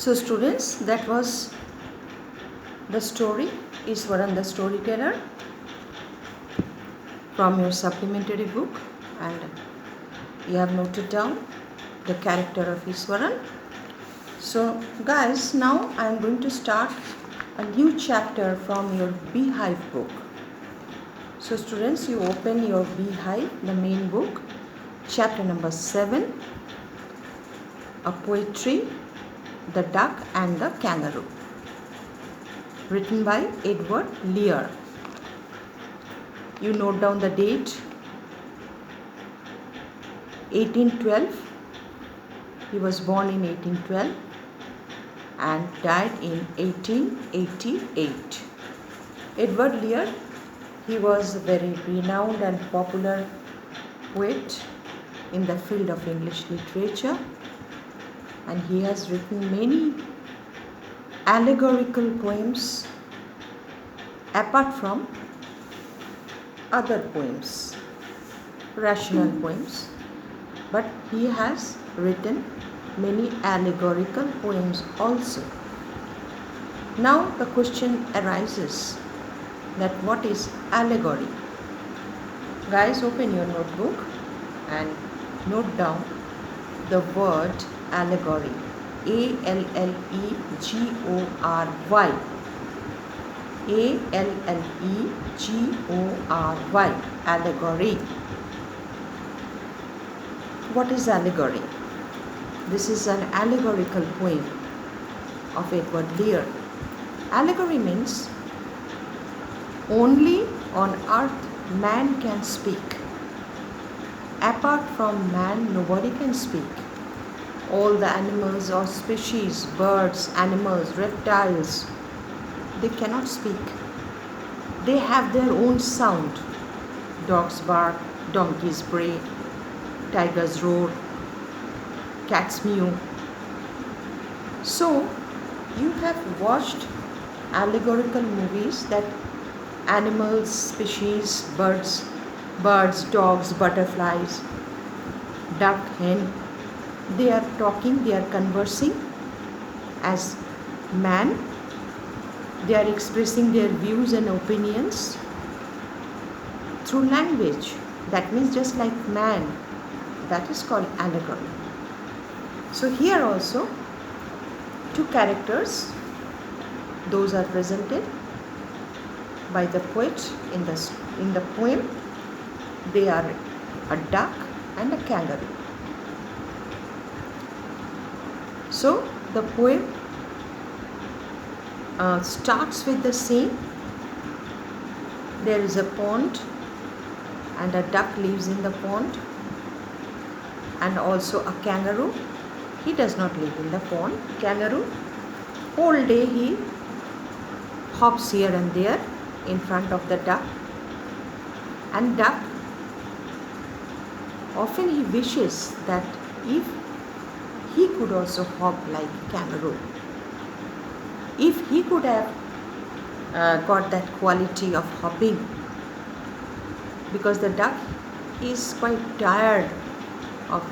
So students, that was the story Iswaran the Storyteller from your supplementary book, and you have noted down the character of Iswaran. So guys, now I am going to start a new chapter from your Beehive book. So students, you open your Beehive, the main book, chapter number 7, a poetry, The Duck and the Kangaroo, written by Edward Lear. You note down the date, 1812. He was born in 1812 and died in 1888. Edward Lear, he was a very renowned and popular poet in the field of English literature, and he has written many allegorical poems apart from other poems, rational poems, but he has written many allegorical poems also. Now the question arises that what is allegory? Guys, open your notebook and note down the word allegory. A-L-L-E-G-O-R-Y. A-L-L-E-G-O-R-Y. Allegory. What is allegory? This is an allegorical poem of Edward Lear. Allegory means only on earth man can speak. Apart from man, nobody can speak. All the animals or species, birds, animals, reptiles, they cannot speak. They have their own sound. Dogs bark, donkeys bray, tigers roar, cats mew. So, you have watched allegorical movies that animals, species, birds, dogs, butterflies, duck, hen, they are talking, they are conversing as man. They are expressing their views and opinions through language. That means just like man. That is called allegory. So here also two characters, those are presented by the poet in the poem. They are a duck and a kangaroo. So the poem starts with the scene. There is a pond and a duck lives in the pond, and also a kangaroo. He does not live in the pond. Kangaroo, whole day he hops here and there in front of the duck, and duck, often he wishes that if he could also hop like kangaroo, if he could have got that quality of hopping, because the duck is quite tired of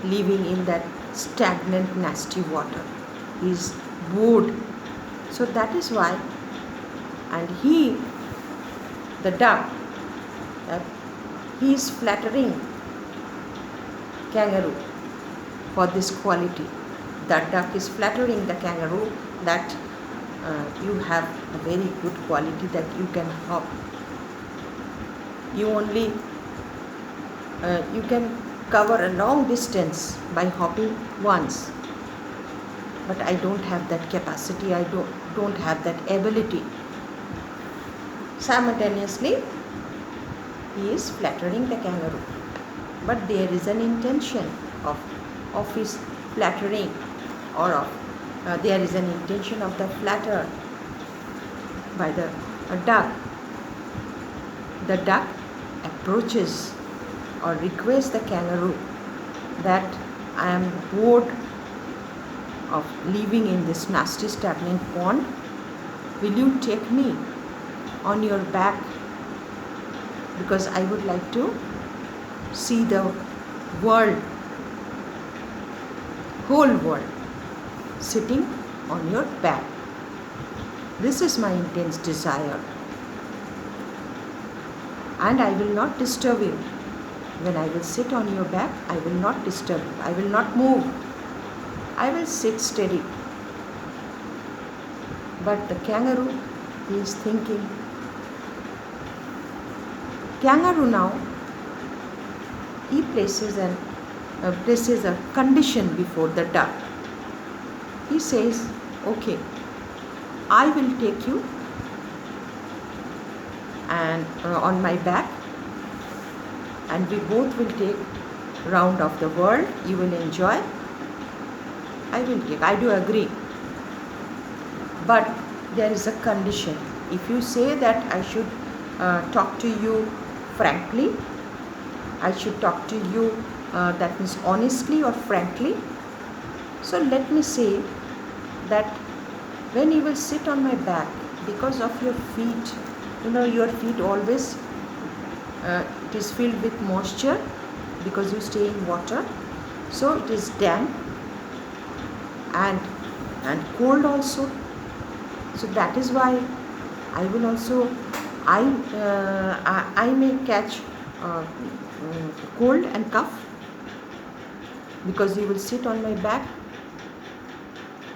living in that stagnant, nasty water. He is bored. So that is why, and the duck, he is flattering kangaroo for this quality. That duck is flattering the kangaroo that you have a very good quality that you can hop. You can cover a long distance by hopping once, but I don't have that capacity, I don't have that ability. Simultaneously, he is flattering the kangaroo, but there is an intention of his flattering, or of there is an intention of the flatter by the duck. The duck approaches or requests the kangaroo that I am bored of living in this nasty stagnant pond. Will you take me on your back, because I would like to see the world, whole world, sitting on your back. This is my intense desire, and I will not disturb you. When I will sit on your back, I will not disturb you. I will not move. I will sit steady. But the kangaroo is thinking. Kangaroo now, he places a condition before the duck. He says, okay, I will take you and on my back, and we both will take round of the world. You will enjoy. I will take. I do agree. But there is a condition. If you say that I should talk to you frankly, I should talk to you, that means honestly or frankly. So let me say that when you will sit on my back, because of your feet, your feet always, it is filled with moisture because you stay in water. So it is damp and cold also. So that is why I will also, I may catch cold and cough because you will sit on my back.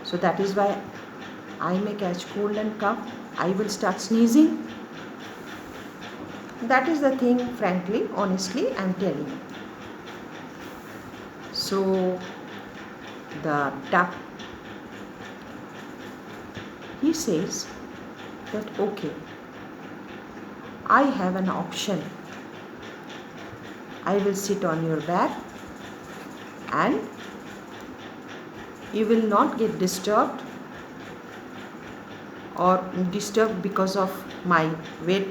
So that is why I may catch cold and cough. I will start sneezing. That is the thing, frankly, honestly, I am telling you. So the duck, he says that okay, I have an option. I will sit on your back and you will not get disturbed because of my wet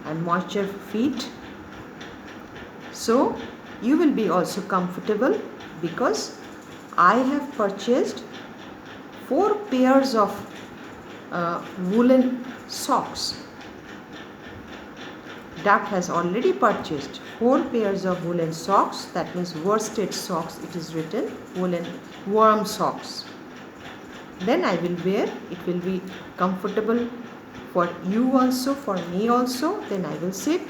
and moisture feet. So you will be also comfortable because I have purchased 4 pairs of woolen socks. Duck has already purchased 4 pairs of woolen socks, that means worsted socks, it is written, woolen warm socks. Then I will wear, it will be comfortable for you also, for me also, then I will sit.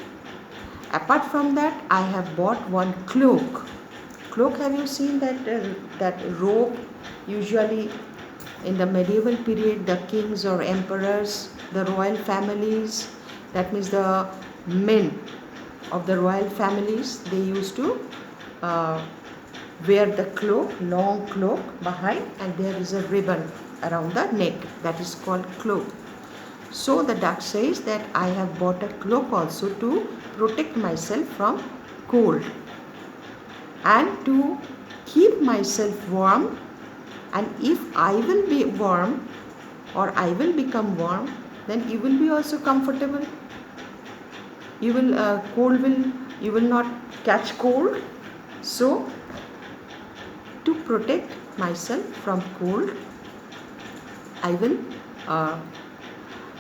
Apart from that, I have bought one cloak. Cloak, have you seen that robe? Usually in the medieval period, the kings or emperors, the royal families, that means the men of the royal families, they used to wear the cloak, long cloak behind, and there is a ribbon around the neck, that is called cloak. So the duck says that I have bought a cloak also to protect myself from cold and to keep myself warm, and if I will be warm or I will become warm, then you will be also comfortable. You will not catch cold. So to protect myself from cold, I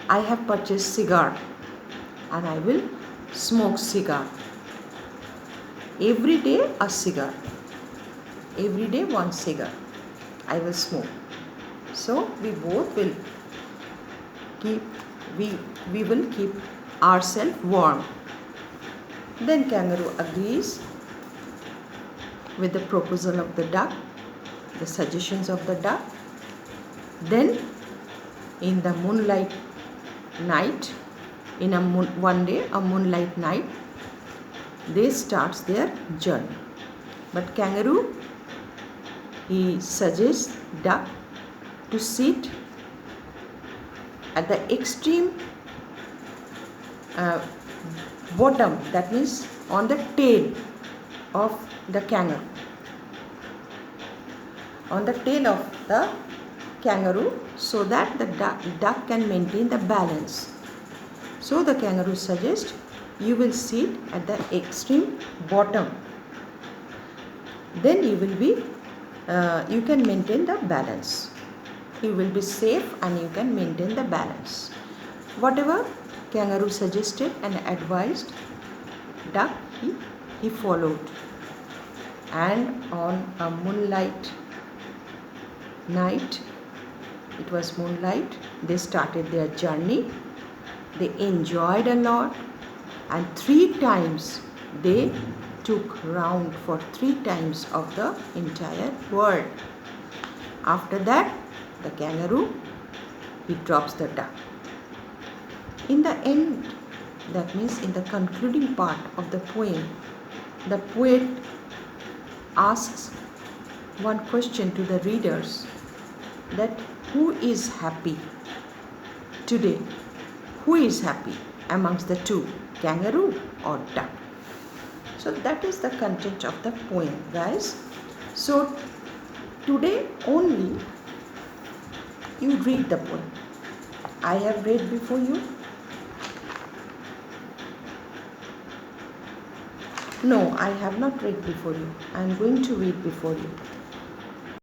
have purchased cigar and I will smoke cigar. Every day a cigar. Every day one cigar I will smoke. So we both will keep ourselves warm. Then kangaroo agrees with the proposal of the duck, the suggestions of the duck. Then in the moonlight night, one day, a moonlight night, they start their journey. But kangaroo, he suggests duck to sit at the extreme bottom, that means on the tail of the kangaroo. On the tail of the kangaroo, so that the duck can maintain the balance. So the kangaroo suggests you will sit at the extreme bottom. Then you can maintain the balance. You will be safe and you can maintain the balance. Whatever kangaroo suggested and advised, duck he followed. And on a moonlight night, It was moonlight. They started their journey. They enjoyed a lot, and 3 times they took round for 3 times of the entire world. After that, the kangaroo, he drops the duck. In the end, that means in the concluding part of the poem, the poet asks one question to the readers, that who is happy today? Who is happy amongst the two, kangaroo or duck? So that is the content of the poem, guys. So today only you read the poem. I have read before you. No, I have not read before you. I am going to read before you.